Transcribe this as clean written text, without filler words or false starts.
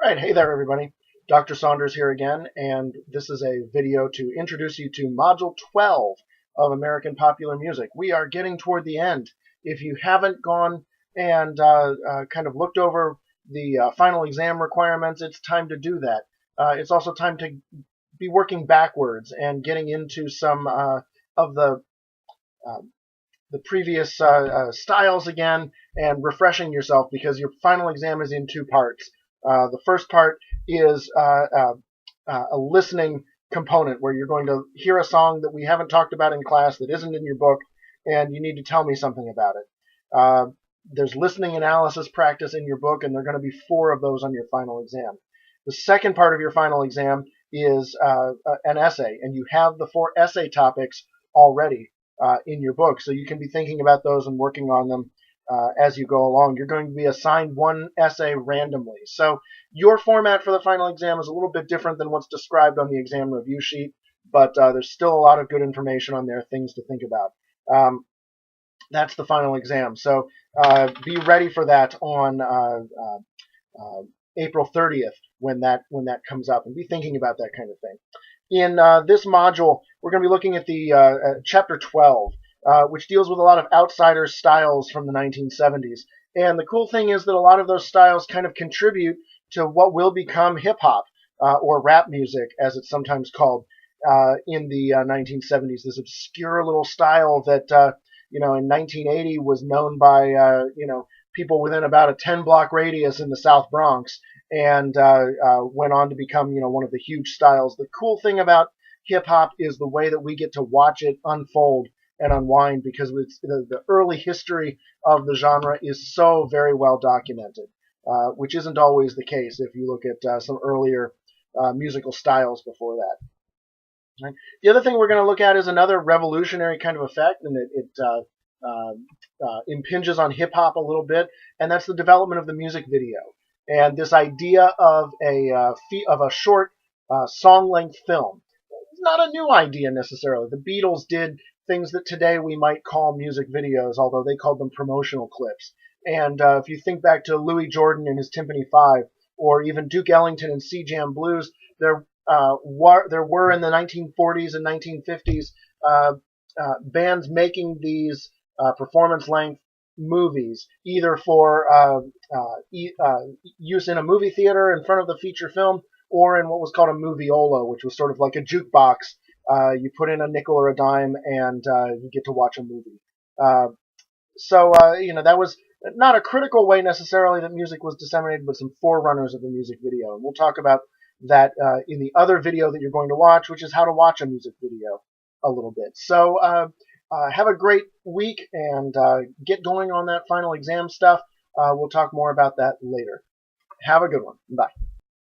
All right, hey there, everybody. Dr. Saunders here again, and this is a video to introduce you to Module 12 of American Popular Music. We are getting toward the end. If you haven't gone and kind of looked over the final exam requirements, it's time to do that. It's also time to be working backwards and getting into some of uh, the previous styles again and refreshing yourself because your final exam is in two parts. The first part is a listening component where you're going to hear a song that we haven't talked about in class that isn't in your book, and you need to tell me something about it. There's listening analysis practice in your book, and there are going to be 4 of those on your final exam. The second part of your final exam is an essay, and you have the 4 essay topics already in your book, so you can be thinking about those and working on them as you go along. You're going to be assigned one essay randomly. So your format for the final exam is a little bit different than what's described on the exam review sheet, but there's still a lot of good information on there, things to think about. That's the final exam. So be ready for that on April 30th when that comes up, and be thinking about that kind of thing. In this module, we're going to be looking at the chapter 12, which deals with a lot of outsider styles from the 1970s. And the cool thing is that a lot of those styles kind of contribute to what will become hip-hop, or rap music, as it's sometimes called, in the 1970s. This obscure little style that, in 1980 was known by, people within about a 10-block radius in the South Bronx, and went on to become, one of the huge styles. The cool thing about hip-hop is the way that we get to watch it unfold and unwind, because it's, the early history of the genre is so very well documented, which isn't always the case if you look at some earlier musical styles before that. Right? The other thing we're going to look at is another revolutionary kind of effect, and it impinges on hip-hop a little bit, and that's the development of the music video. And this idea of a short song-length film. It's not a new idea necessarily. The Beatles did things that today we might call music videos, although they called them promotional clips. And if you think back to Louis Jordan and his Timpani 5, or even Duke Ellington and Sea Jam Blues, there were in the 1940s and 1950s bands making these performance-length movies, either for use in a movie theater in front of the feature film, or in what was called a movieola, which was sort of like a jukebox. You put in a nickel or a dime, and you get to watch a movie. That was not a critical way necessarily that music was disseminated, but some forerunners of the music video. And we'll talk about that in the other video that you're going to watch, which is how to watch a music video a little bit. So have a great week, and get going on that final exam stuff. We'll talk more about that later. Have a good one. Bye.